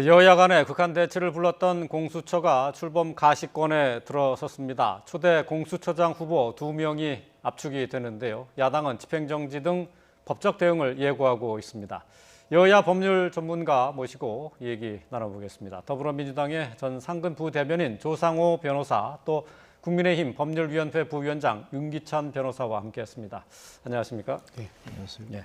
여야 간에 극한 대치를 불렀던 공수처가 출범 가시권에 들어섰습니다. 초대 공수처장 후보 2명이 압축이 되는데요. 야당은 집행정지 등 법적 대응을 예고하고 있습니다. 여야 법률 전문가 모시고 얘기 나눠보겠습니다. 더불어민주당의 전 상근 부대변인 조상호 변호사, 또 국민의힘 법률위원회 부위원장 윤기찬 변호사와 함께했습니다. 안녕하십니까? 네, 안녕하십니까. 네.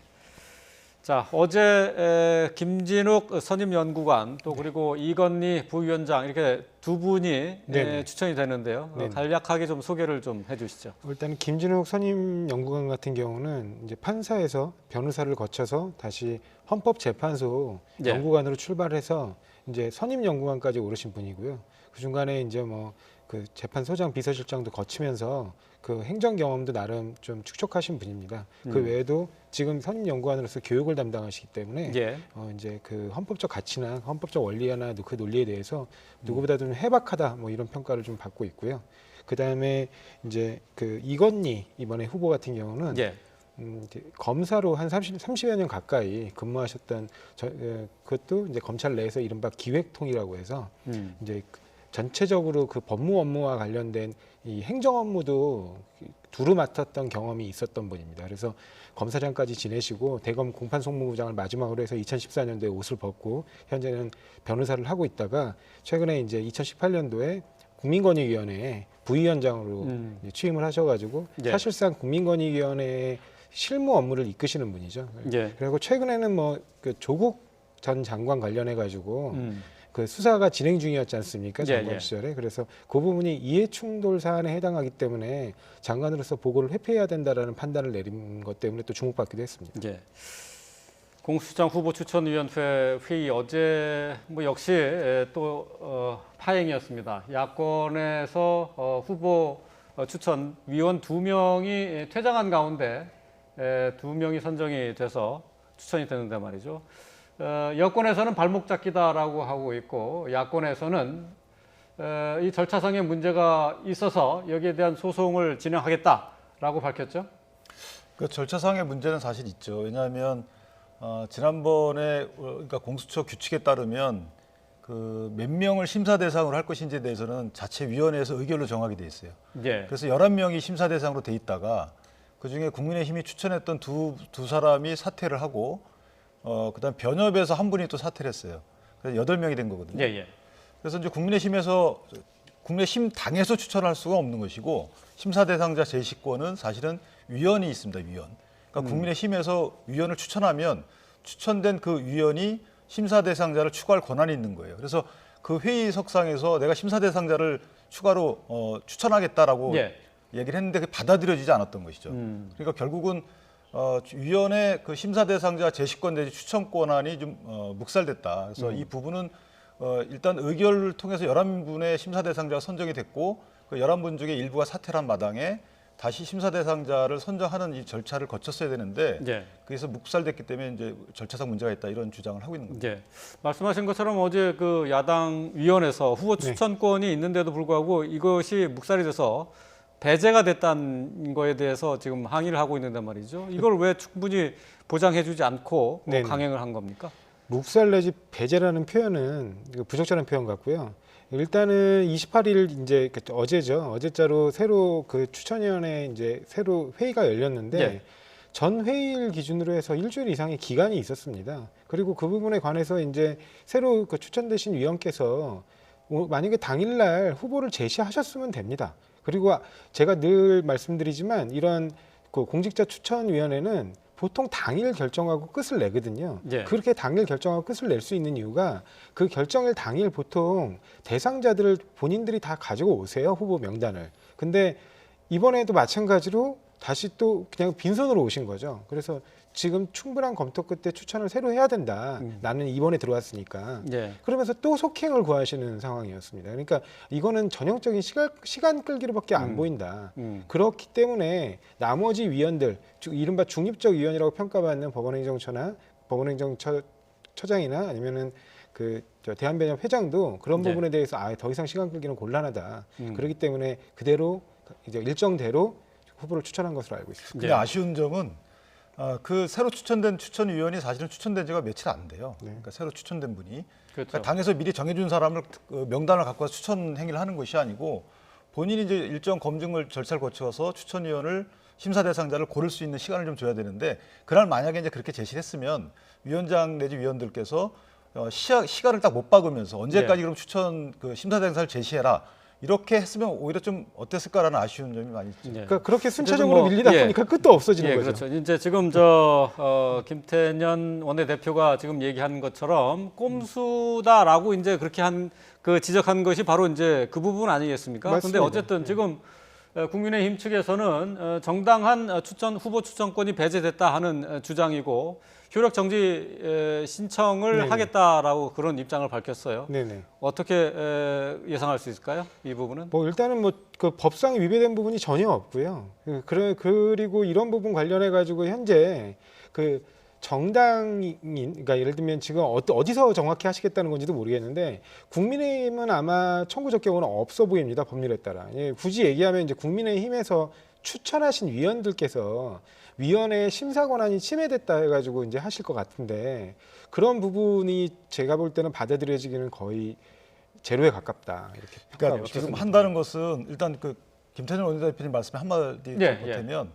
자, 어제 김진욱 선임연구관 또 그리고 이건희 부위원장 이렇게 두 분이 추천이 되는데요. 간략하게 좀 소개를 좀 해주시죠. 일단 김진욱 선임연구관 같은 경우는 이제 판사에서 변호사를 거쳐서 다시 헌법재판소 연구관으로 출발해서 이제 선임연구관까지 오르신 분이고요. 그 중간에 이제 그 재판소장 비서실장도 거치면서 그 행정 경험도 나름 좀 축적하신 분입니다. 그 외에도 지금 선임연구관으로서 교육을 담당하시기 때문에 이제 그 헌법적 가치나 헌법적 원리나 그 논리에 대해서 누구보다도 좀 해박하다 이런 평가를 좀 받고 있고요. 그 다음에 이제 그 이건희 이번에 후보 같은 경우는 검사로 한 30여 년 가까이 근무하셨던 그것도 이제 검찰 내에서 이른바 기획통이라고 해서 이제 전체적으로 그 법무 업무와 관련된 이 행정 업무도 두루 맡았던 경험이 있었던 분입니다. 그래서 검사장까지 지내시고 대검 공판송무부장을 마지막으로 해서 2014년도에 옷을 벗고 현재는 변호사를 하고 있다가 최근에 이제 2018년도에 국민권익위원회 부위원장으로 취임을 하셔가지고 사실상 국민권익위원회의 실무 업무를 이끄시는 분이죠. 그리고 최근에는 그 조국 전 장관 관련해 가지고 그 수사가 진행 중이었지 않습니까? 장관 시절에. 그래서 그 부분이 이해충돌 사안에 해당하기 때문에 장관으로서 보고를 회피해야 된다라는 판단을 내린 것 때문에 또 주목받기도 했습니다. 공수처장 후보 추천위원회 회의 어제 역시 또 파행이었습니다. 야권에서 후보 추천 위원 2명이 퇴장한 가운데 2명이 선정이 돼서 추천이 되는데 말이죠. 여권에서는 발목 잡기다라고 하고 있고 야권에서는 이 절차상의 문제가 있어서 여기에 대한 소송을 진행하겠다라고 밝혔죠. 그 절차상의 문제는 사실 있죠. 왜냐하면 지난번에 그러니까 공수처 규칙에 따르면 그 몇 명을 심사 대상으로 할 것인지에 대해서는 자체위원회에서 의결로 정하게 돼 있어요. 그래서 11명이 심사 대상으로 돼 있다가 그중에 국민의힘이 추천했던 두 사람이 사퇴를 하고 그다음 변협에서 한 분이 또 사퇴를 했어요. 그래서 8명이 된 거거든요. 그래서 이제 국민의힘 당에서 추천할 수가 없는 것이고 심사 대상자 제시권은 사실은 위원이 있습니다. 위원. 그러니까 국민의힘에서 위원을 추천하면 추천된 그 위원이 심사 대상자를 추가할 권한이 있는 거예요. 그래서 그 회의석상에서 내가 심사 대상자를 추가로 추천하겠다라고 얘기를 했는데 그게 받아들여지지 않았던 것이죠. 그러니까 결국은 위원회 그 심사 대상자 제시권 내지 추천 권한이 좀 묵살됐다. 그래서 이 부분은 일단 의결을 통해서 11분의 심사 대상자가 선정이 됐고 그 11분 중에 일부가 사퇴를 한 마당에 다시 심사 대상자를 선정하는 이 절차를 거쳤어야 되는데 그래서 묵살됐기 때문에 이제 절차상 문제가 있다 이런 주장을 하고 있는 겁니다. 말씀하신 것처럼 어제 그 야당 위원회에서 후보 추천권이 있는데도 불구하고 이것이 묵살이 돼서 배제가 됐다는 거에 대해서 지금 항의를 하고 있는데 말이죠. 이걸 왜 충분히 보장해주지 않고 강행을 한 겁니까? 묵살 내지 배제라는 표현은 부적절한 표현 같고요. 일단은 28일 이제 어제죠. 어제자로 새로 그 추천위원회 이제 새로 회의가 열렸는데 전 회의일 기준으로 해서 일주일 이상의 기간이 있었습니다. 그리고 그 부분에 관해서 이제 새로 그 추천되신 위원께서 만약에 당일날 후보를 제시하셨으면 됩니다. 그리고 제가 늘 말씀드리지만 이런 그 공직자 추천위원회는 보통 당일 결정하고 끝을 내거든요. 그렇게 당일 결정하고 끝을 낼 수 있는 이유가 그 결정일 당일 보통 대상자들을 본인들이 다 가지고 오세요. 후보 명단을. 근데 이번에도 마찬가지로 다시 또 그냥 빈손으로 오신 거죠. 그래서 지금 충분한 검토 끝에 추천을 새로 해야 된다. 나는 이번에 들어왔으니까. 그러면서 또 속행을 구하시는 상황이었습니다. 그러니까 이거는 전형적인 시간 끌기로밖에 안 보인다. 그렇기 때문에 나머지 위원들, 이른바 중립적 위원이라고 평가받는 법원행정처나 법원행정처장이나 아니면은 그 대한변협 회장도 그런 부분에 대해서 더 이상 시간 끌기는 곤란하다. 그렇기 때문에 그대로 이제 일정대로 후보를 추천한 것으로 알고 있습니다. 근데 아쉬운 점은 그 새로 추천된 추천위원이 사실은 추천된 지가 며칠 안 돼요. 네. 그러니까 새로 추천된 분이 그렇죠. 그러니까 당에서 미리 정해준 사람을 그 명단을 갖고 와서 추천 행위를 하는 것이 아니고 본인이 이제 일정 검증을 절차를 거쳐서 추천위원을 심사 대상자를 고를 수 있는 시간을 좀 줘야 되는데 그날 만약에 이제 그렇게 제시를 했으면 위원장 내지 위원들께서 시간을 딱 못 박으면서 언제까지 네. 그럼 추천 그 심사 대상자를 제시해라 이렇게 했으면 오히려 좀 어땠을까라는 아쉬운 점이 많이 있죠. 예. 그러니까 그렇게 순차적으로 뭐, 밀리다 예. 보니까 끝도 없어지는 예, 거죠. 그렇죠. 이제 지금 김태년 원내대표가 지금 얘기한 것처럼 꼼수다라고 이제 그렇게 지적한 것이 바로 이제 그 부분 아니겠습니까? 근데 맞습니다. 어쨌든 지금 국민의힘 측에서는 정당한 후보 추천권이 배제됐다 하는 주장이고 효력 정지 신청을 네네. 하겠다라고 그런 입장을 밝혔어요. 네네. 어떻게 예상할 수 있을까요? 이 부분은? 뭐 일단은 뭐 그 법상 위배된 부분이 전혀 없고요. 그리고 이런 부분 관련해 가지고 현재 그 정당인 그러니까 예를 들면 지금 어디서 정확히 하시겠다는 건지도 모르겠는데 국민의힘은 아마 청구 적격은 없어 보입니다. 법률에 따라. 예, 굳이 얘기하면 이제 국민의힘에서 추천하신 위원들께서 위원회의 심사 권한이 침해됐다 해가지고 이제 하실 것 같은데 그런 부분이 제가 볼 때는 받아들여지기는 거의 제로에 가깝다 이렇게 그러니까 평가하고 지금 싶습니다. 한다는 것은 일단 그 김태년 원내대표님 말씀에 한마디 예, 보태면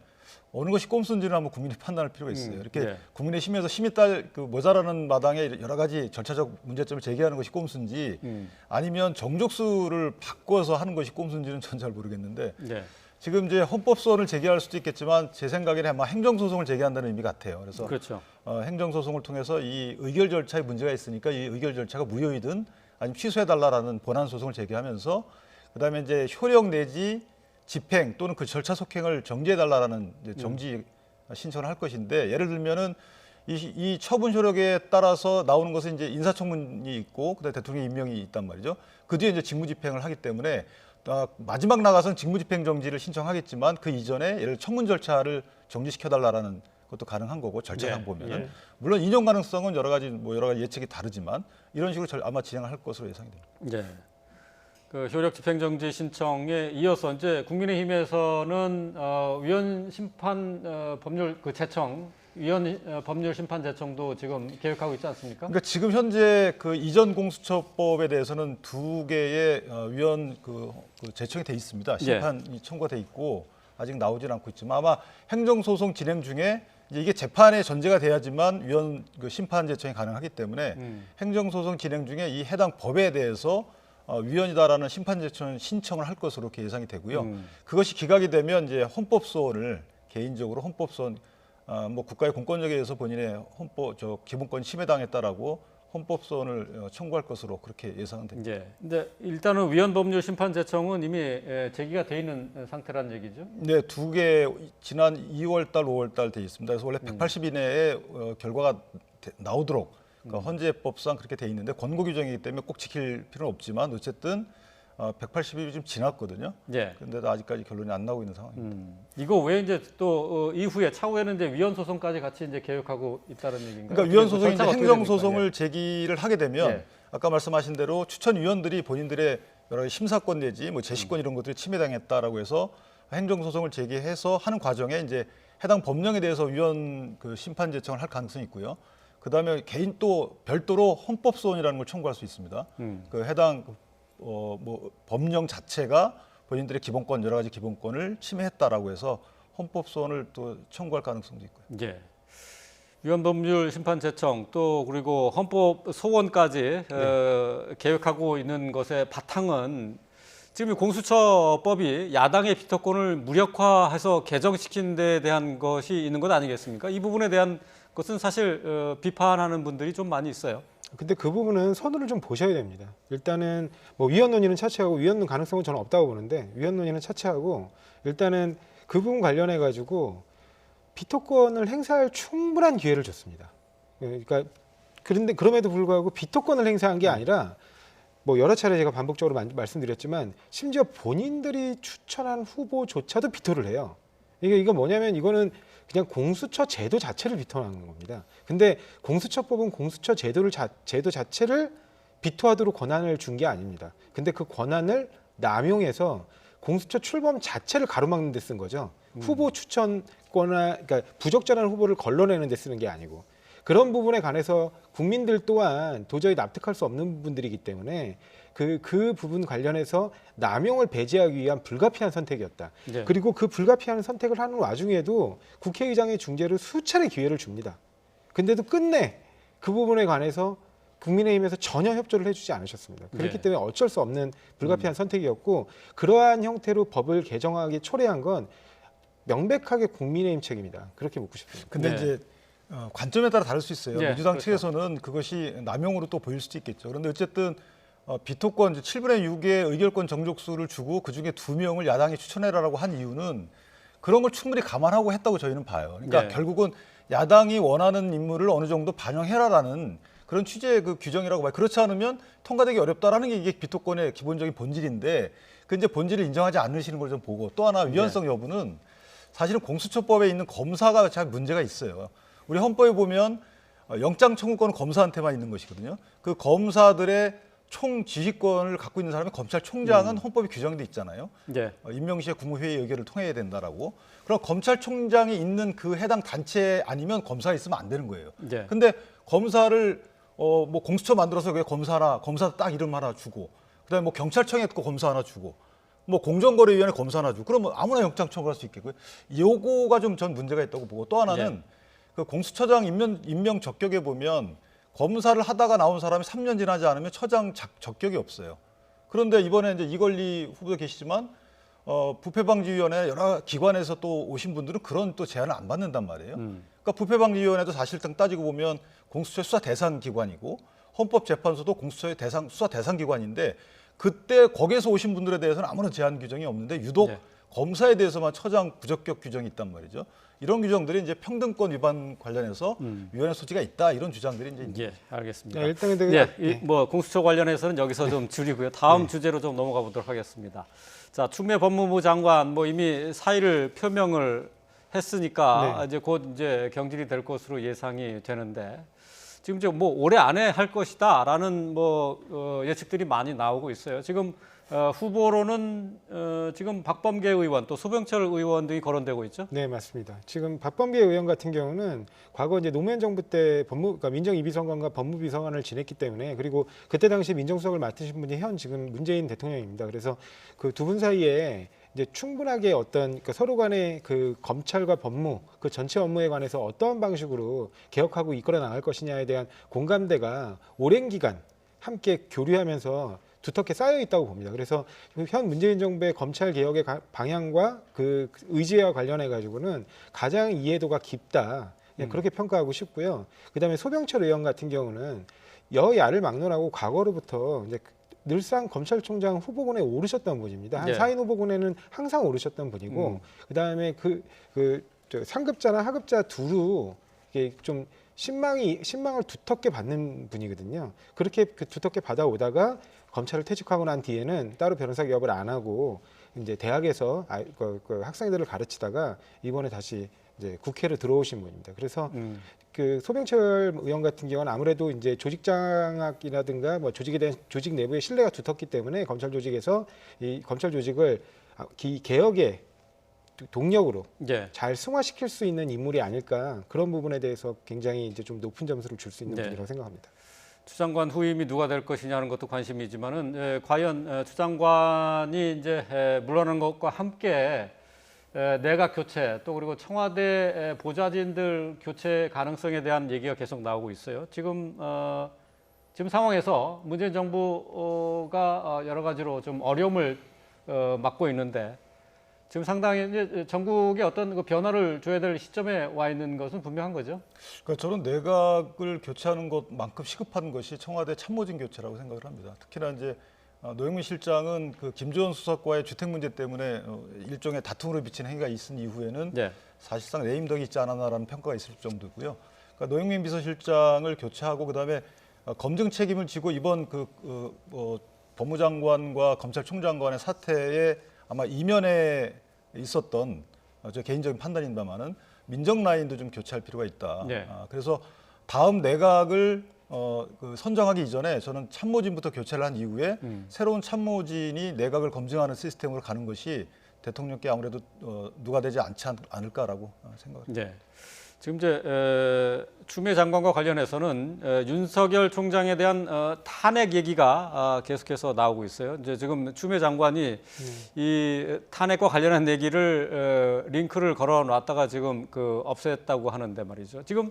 어느 것이 꼼수인지는 한번 국민이 판단할 필요가 있어요. 이렇게 예. 국민의 심에서 힘이 딸 그 모자라는 마당에 여러 가지 절차적 문제점을 제기하는 것이 꼼수인지 아니면 정족수를 바꿔서 하는 것이 꼼수인지는 전 잘 모르겠는데 예. 지금 이제 헌법소원을 제기할 수도 있겠지만 제 생각에는 아마 행정소송을 제기한다는 의미 같아요. 그래서 그렇죠. 행정소송을 통해서 이 의결 절차에 문제가 있으니까 이 의결 절차가 무효이든 아니면 취소해달라라는 본안 소송을 제기하면서 그다음에 이제 효력 내지 집행 또는 그 절차 속행을 정지해달라라는 이제 정지 신청을 할 것인데 예를 들면은 이 처분 효력에 따라서 나오는 것은 이제 인사청문이 있고 그다음에 대통령 임명이 있단 말이죠. 그 뒤에 이제 직무집행을 하기 때문에 마지막 나가서는 직무집행 정지를 신청하겠지만 그 이전에 예를 청문 절차를 정지시켜달라라는 것도 가능한 거고 절차상 예, 보면은 예. 물론 인용 가능성은 여러 가지 예측이 다르지만 이런 식으로 아마 진행할 것으로 예상이 됩니다. 예. 그 효력 집행정지 신청에 이어서 이제 국민의힘에서는 위원 심판 법률 그 제청 위원 법률 심판 제청도 지금 계획하고 있지 않습니까? 그러니까 지금 현재 그 이전 공수처법에 대해서는 두 개의 위원 그 제청이 돼 있습니다. 심판이 청구가 돼 있고 아직 나오질 않고 있지만 아마 행정소송 진행 중에 이제 이게 재판의 전제가 돼야지만 위원 그 심판 제청이 가능하기 때문에 행정소송 진행 중에 이 해당 법에 대해서 위원이다라는 심판 제청 신청을 할 것으로 이렇게 예상이 되고요. 그것이 기각이 되면 이제 헌법소원을 개인적으로 헌법소원 뭐 국가의 공권력에 의해서 본인의 기본권 침해당했다라고 헌법소원을 청구할 것으로 그렇게 예상은 됩니다. 예. 근데 일단은 위원 법률 심판 제청은 이미 제기가 돼 있는 상태라는 얘기죠. 네, 두 개 지난 2월 달, 5월 달 돼 있습니다. 그래서 원래 180 이내에 결과가 나오도록 그러니까 헌재법상 그렇게 돼 있는데 권고 규정이기 때문에 꼭 지킬 필요는 없지만 어쨌든 180일이 좀 지났거든요. 예. 그런데도 아직까지 결론이 안 나오고 있는 상황입니다. 이거 왜 이제 또 이후에 차후에는 이제 위원 소송까지 같이 이제 계획하고 있다는 얘기인가요? 그러니까 위원 소송이 이제 절차가 어떻게 행정 됩니까? 소송을 제기를 하게 되면 예. 아까 말씀하신 대로 추천위원들이 본인들의 여러 가지 심사권 내지 뭐 제시권 이런 것들이 침해당했다라고 해서 행정 소송을 제기해서 하는 과정에 이제 해당 법령에 대해서 위원 그 심판 제청을 할 가능성이 있고요. 그다음에 개인 또 별도로 헌법 소원이라는 걸 청구할 수 있습니다. 그 해당 뭐 법령 자체가 본인들의 기본권 여러 가지 기본권을 침해했다라고 해서 헌법 소원을 또 청구할 가능성도 있고요. 예. 위원 법률 심판 제청 또 그리고 헌법 소원까지 계획하고 있는 것의 바탕은 지금 이 공수처법이 야당의 비토권을 무력화해서 개정시킨 데 대한 것이 있는 것 아니겠습니까? 이 부분에 대한 것은 사실 비판하는 분들이 좀 많이 있어요. 근데 그 부분은 선을 좀 보셔야 됩니다. 일단은 뭐 위헌 논의는 차치하고 위헌 가능성은 저는 없다고 보는데 위헌 논의는 차치하고 일단은 그 부분 관련해 가지고 비토권을 행사할 충분한 기회를 줬습니다. 그러니까 그런데 그럼에도 불구하고 비토권을 행사한 게 아니라 뭐 여러 차례 제가 반복적으로 말씀드렸지만 심지어 본인들이 추천한 후보조차도 비토를 해요. 이거 뭐냐면 이거는 그냥 공수처 제도 자체를 비토하는 겁니다. 근데 공수처법은 공수처 제도 자체를 비토하도록 권한을 준 게 아닙니다. 근데 그 권한을 남용해서 공수처 출범 자체를 가로막는 데 쓴 거죠. 후보 추천권이나 그러니까 부적절한 후보를 걸러내는 데 쓰는 게 아니고 그런 부분에 관해서 국민들 또한 도저히 납득할 수 없는 부분들이기 때문에 그 부분 관련해서 남용을 배제하기 위한 불가피한 선택이었다. 네. 그리고 그 불가피한 선택을 하는 와중에도 국회의장의 중재를 수차례 기회를 줍니다. 근데도 끝내 그 부분에 관해서 국민의힘에서 전혀 협조를 해주지 않으셨습니다. 그렇기 네. 때문에 어쩔 수 없는 불가피한 선택이었고 그러한 형태로 법을 개정하기 초래한 건 명백하게 국민의힘 책임이다. 그렇게 묻고 싶습니다. 근데 네. 이제 관점에 따라 다를 수 있어요. 네, 민주당 그렇죠. 측에서는 그것이 남용으로 또 보일 수도 있겠죠. 그런데 어쨌든 비토권 7분의 6의 의결권 정족수를 주고 그중에 2명을 야당이 추천해라라고 한 이유는 그런 걸 충분히 감안하고 했다고 저희는 봐요. 그러니까 네. 결국은 야당이 원하는 인물을 어느 정도 반영해라라는 그런 취지의 그 규정이라고 봐요. 그렇지 않으면 통과되기 어렵다라는 게 이게 비토권의 기본적인 본질인데 그 이제 본질을 인정하지 않으시는 걸 좀 보고 또 하나 위헌성 여부는 사실은 공수처법에 있는 검사가 잘 문제가 있어요. 우리 헌법에 보면 영장 청구권은 검사한테만 있는 것이거든요. 그 검사들의 총 지휘권을 갖고 있는 사람이 검찰총장은 헌법에 규정돼 있잖아요. 네. 임명 시에 국무회의 의결을 통해야 된다라고. 그럼 검찰총장이 있는 그 해당 단체 아니면 검사가 있으면 안 되는 거예요. 네. 근데 검사를 뭐 공수처 만들어서 그 검사 딱 이름 하나 주고, 그다음에 뭐 경찰청에 또 검사 하나 주고, 뭐 공정거래위원회 검사 하나 주고, 그러면 아무나 영장 청구할 수 있겠고요. 요거가 좀 전 문제가 있다고 보고 또 하나는 그 공수처장 임명 적격에 보면 검사를 하다가 나온 사람이 3년 지나지 않으면 처장 적격이 없어요. 그런데 이번에 이제 이걸리 후보도 계시지만 부패방지위원회 여러 기관에서 또 오신 분들은 그런 또 제한을 안 받는단 말이에요. 그러니까 부패방지위원회도 사실상 따지고 보면 공수처의 수사 대상 기관이고 헌법재판소도 공수처의 수사 대상 기관인데 그때 거기에서 오신 분들에 대해서는 아무런 제한 규정이 없는데 유독 네. 검사에 대해서만 처장 부적격 규정이 있단 말이죠. 이런 규정들이 이제 평등권 위반 관련해서 위헌의 소지가 있다 이런 주장들이 이제 있는 예, 알겠습니다. 네, 일단 근데 예, 뭐 공수처 관련해서는 여기서 좀 줄이고요. 다음 주제로 좀 넘어가 보도록 하겠습니다. 자, 추미애 법무부 장관 뭐 이미 사의를 표명을 했으니까 이제 곧 이제 경질이 될 것으로 예상이 되는데 지금 이제 뭐 올해 안에 할 것이다라는 뭐 예측들이 많이 나오고 있어요. 지금 후보로는 지금 박범계 의원 또 소병철 의원 등이 거론되고 있죠. 네, 맞습니다. 지금 박범계 의원 같은 경우는 과거 이제 노무현 정부 때 그러니까 민정이비서관과 법무비서관을 지냈기 때문에 그리고 그때 당시 민정수석을 맡으신 분이 현 지금 문재인 대통령입니다. 그래서 그 두 분 사이에 이제 충분하게 어떤 서로 간의 그 검찰과 법무 그 전체 업무에 관해서 어떠한 방식으로 개혁하고 이끌어 나갈 것이냐에 대한 공감대가 오랜 기간 함께 교류하면서 두텁게 쌓여 있다고 봅니다. 그래서 현 문재인 정부의 검찰 개혁의 방향과 그 의지와 관련해 가지고는 가장 이해도가 깊다. 그렇게 평가하고 싶고요. 그다음에 소병철 의원 같은 경우는 여야를 막론하고 과거로부터 이제 늘상 검찰총장 후보군에 오르셨던 분입니다. 한 네. 4인 후보군에는 항상 오르셨던 분이고, 그다음에 저 상급자나 하급자 두루 이게 좀 신망을 두텁게 받는 분이거든요. 그렇게 두텁게 받아오다가 검찰을 퇴직하고 난 뒤에는 따로 변호사 기업을 안 하고 이제 대학에서 그 학생들을 가르치다가 이번에 다시 이제 국회로 들어오신 분입니다. 그래서 그 소병철 의원 같은 경우는 아무래도 이제 조직 장악이라든가 뭐 조직에 대한 조직 내부의 신뢰가 두텁기 때문에 검찰 조직에서 이 검찰 조직을 개혁의 동력으로 잘 승화시킬 수 있는 인물이 아닐까 그런 부분에 대해서 굉장히 이제 좀 높은 점수를 줄 수 있는 분이라고 생각합니다. 추 장관 후임이 누가 될 것이냐는 것도 관심이지만은 과연 추 장관이 이제 물러나는 것과 함께 내각 교체 또 그리고 청와대 보좌진들 교체 가능성에 대한 얘기가 계속 나오고 있어요. 지금 상황에서 문재인 정부가 여러 가지로 좀 어려움을 맞고 있는데 지금 상당히 이제 전국에 어떤 그 변화를 줘야 될 시점에 와 있는 것은 분명한 거죠. 그러니까 저는 내각을 교체하는 것만큼 시급한 것이 청와대 참모진 교체라고 생각을 합니다. 특히나 이제 노영민 실장은 그 김주원 수석과의 주택 문제 때문에 일종의 다툼으로 비친 행위가 있은 이후에는 사실상 내임덕이 있지 않았나라는 평가가 있을 정도고요. 그러니까 노영민 비서실장을 교체하고 그다음에 검증 책임을 지고 이번 법무장관과 검찰총장 간의 사태에 아마 이면에 있었던 저 개인적인 판단입니다만은 민정 라인도 좀 교체할 필요가 있다. 그래서 다음 내각을 그 선정하기 이전에 저는 참모진부터 교체를 한 이후에 새로운 참모진이 내각을 검증하는 시스템으로 가는 것이 대통령께 아무래도 누가 되지 않지 않을까라고 생각합니다. 네. 지금 이제 추미애 장관과 관련해서는 윤석열 총장에 대한 탄핵 얘기가 계속해서 나오고 있어요. 이제 지금 추미애 장관이 이 탄핵과 관련한 얘기를 링크를 걸어놨다가 지금 없앴다고 하는데 말이죠. 지금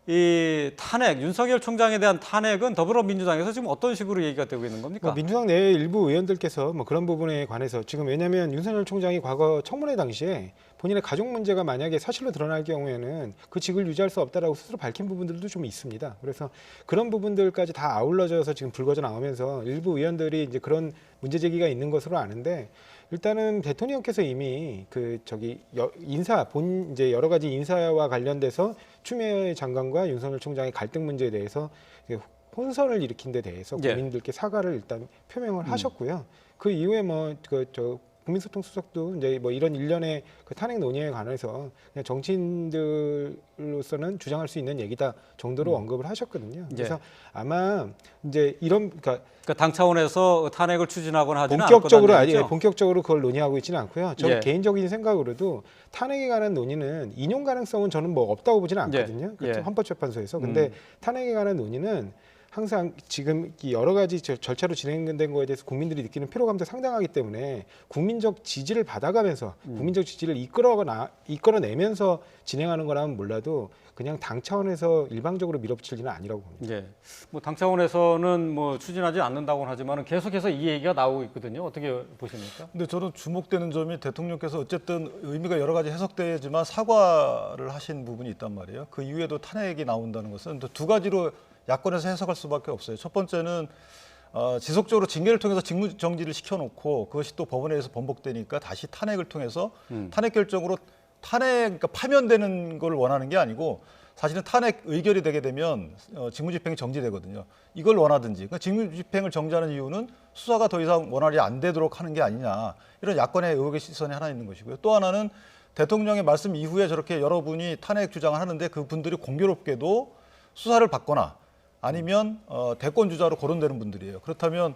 이 탄핵, 윤석열 총장에 대한 탄핵은 더불어민주당에서 지금 어떤 식으로 얘기가 되고 있는 겁니까? 민주당 내 일부 의원들께서 그런 부분에 관해서 지금 왜냐하면 윤석열 총장이 과거 청문회 당시에 본인의 가족 문제가 만약에 사실로 드러날 경우에는 그 직을 유지할 수 없다라고 스스로 밝힌 부분들도 좀 있습니다. 그래서 그런 부분들까지 다 아울러져서 지금 불거져 나오면서 일부 의원들이 이제 그런 문제 제기가 있는 것으로 아는데 일단은 대통령께서 이미 이제 여러 가지 인사와 관련돼서 추미애 장관과 윤석열 총장의 갈등 문제에 대해서 혼선을 일으킨 데 대해서 국민들께 사과를 일단 표명을 하셨고요. 그 이후에 국민소통수석도 이제 이런 일련의 탄핵 논의에 관해서 그냥 정치인들로서는 주장할 수 있는 얘기다 정도로 언급을 하셨거든요. 그래서 아마 이제 그러니까 당 차원에서 탄핵을 추진하거나 하지는 본격적으로 그걸 논의하고 있지는 않고요. 저 개인적인 생각으로도 탄핵에 관한 논의는 인용 가능성은 저는 없다고 보지는 않거든요. 헌법재판소에서. 근데 탄핵에 관한 논의는 항상 지금 여러 가지 절차로 진행된 거에 대해서 국민들이 느끼는 피로감도 상당하기 때문에 국민적 지지를 받아가면서 국민적 지지를 이끌어내면서 진행하는 거라면 몰라도 그냥 당 차원에서 일방적으로 밀어붙일 일은 아니라고 봅니다. 예. 당 차원에서는 추진하지 않는다고는 하지만 계속해서 이 얘기가 나오고 있거든요. 어떻게 보십니까? 근데 저는 주목되는 점이 대통령께서 어쨌든 의미가 여러 가지 해석되지만 사과를 하신 부분이 있단 말이에요. 그 이후에도 탄핵이 나온다는 것은 두 가지로 야권에서 해석할 수밖에 없어요. 첫 번째는 지속적으로 징계를 통해서 직무정지를 시켜놓고 그것이 또 법원에서 번복되니까 다시 탄핵을 통해서 탄핵 결정으로 그러니까 파면되는 걸 원하는 게 아니고 사실은 탄핵 의결이 되게 되면 직무집행이 정지되거든요. 이걸 원하든지 그러니까 직무집행을 정지하는 이유는 수사가 더 이상 원활히 안 되도록 하는 게 아니냐 이런 야권의 의혹의 시선이 하나 있는 것이고요. 또 하나는 대통령의 말씀 이후에 저렇게 여러분이 탄핵 주장을 하는데 그분들이 공교롭게도 수사를 받거나 아니면 대권 주자로 거론되는 분들이에요. 그렇다면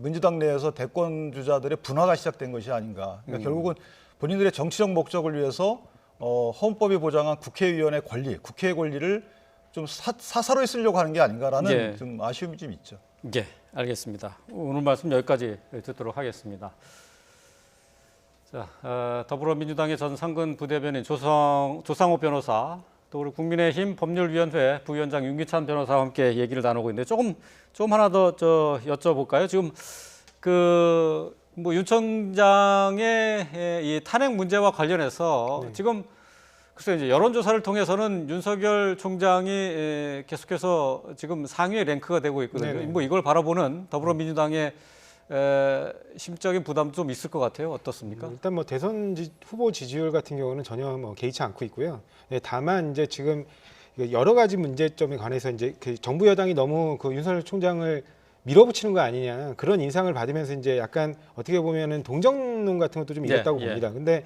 민주당 내에서 대권 주자들의 분화가 시작된 것이 아닌가. 그러니까 결국은 본인들의 정치적 목적을 위해서 헌법이 보장한 국회의원의 권리, 국회의 권리를 좀 사사로이 쓰려고 하는 게 아닌가라는 좀 아쉬움이 좀 있죠. 네, 알겠습니다. 오늘 말씀 여기까지 듣도록 하겠습니다. 자, 더불어민주당의 전 상근 부대변인 조상호 변호사, 또 우리 국민의힘 법률위원회 부위원장 윤기찬 변호사와 함께 얘기를 나누고 있는데 조금 하나 더 여쭤볼까요? 지금 윤 총장의 이 탄핵 문제와 관련해서 지금 글쎄 이제 여론조사를 통해서는 윤석열 총장이 계속해서 지금 상위에 랭크가 되고 있거든요. 이걸 바라보는 더불어민주당의 심적인 부담도 좀 있을 것 같아요. 어떻습니까? 일단 대선 후보 지지율 같은 경우는 전혀 개의치 않고 있고요. 다만 이제 지금 여러 가지 문제점에 관해서 이제 정부 여당이 너무 윤석열 총장을 밀어붙이는 거 아니냐 그런 인상을 받으면서 이제 약간 어떻게 보면은 동정론 같은 것도 좀 있었다고 봅니다. 근데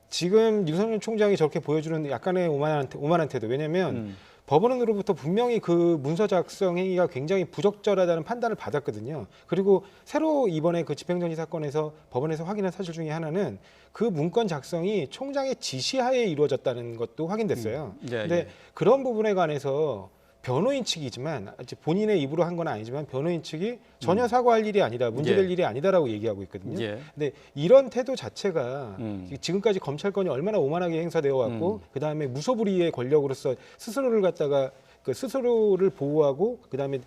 지금 윤석열 총장이 저렇게 보여주는 약간의 오만한 태도. 왜냐하면 법원으로부터 분명히 그 문서 작성 행위가 굉장히 부적절하다는 판단을 받았거든요. 그리고 새로 이번에 집행정지 사건에서 법원에서 확인한 사실 중에 하나는 그 문건 작성이 총장의 지시하에 이루어졌다는 것도 확인됐어요. 근데 그런 부분에 관해서 변호인 측이지만 본인의 입으로 한 건 아니지만 변호인 측이 전혀 사과할 일이 아니다, 문제될 일이 아니다라고 얘기하고 있거든요. 근데 이런 태도 자체가 지금까지 검찰권이 얼마나 오만하게 행사되어 왔고 그다음에 무소불위의 권력으로서 스스로를 갖다가 스스로를 보호하고 그다음에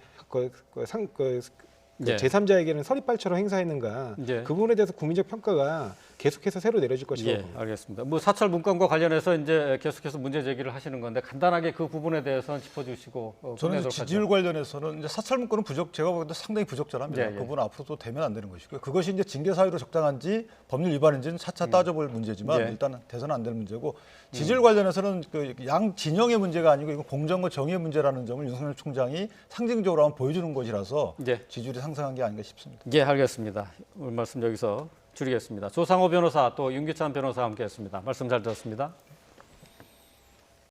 제3자에게는 서리빨처럼 행사했는가 그 부분에 대해서 국민적 평가가 계속해서 새로 내려질 것이라고 봅니다. 알겠습니다. 사찰 문건과 관련해서 이제 계속해서 문제 제기를 하시는 건데 간단하게 그 부분에 대해서는 짚어주시고 저는 지지율 관련해서는 이제 사찰 문건은 제가 보기에도 상당히 부적절합니다. 그 부분은 앞으로도 되면 안 되는 것이고요. 그것이 이제 징계 사유로 적당한지 법률 위반인지는 차차 따져볼 문제지만 일단 돼서는 안 될 문제고 지지율 관련해서는 양 진영의 문제가 아니고 이건 공정과 정의의 문제라는 점을 윤석열 총장이 상징적으로 한번 보여주는 것이라서 지지율이 상승한 게 아닌가 싶습니다. 알겠습니다. 오늘 말씀 여기서 줄이겠습니다. 조상호 변호사 또 윤기찬 변호사와 함께했습니다. 말씀 잘 들었습니다.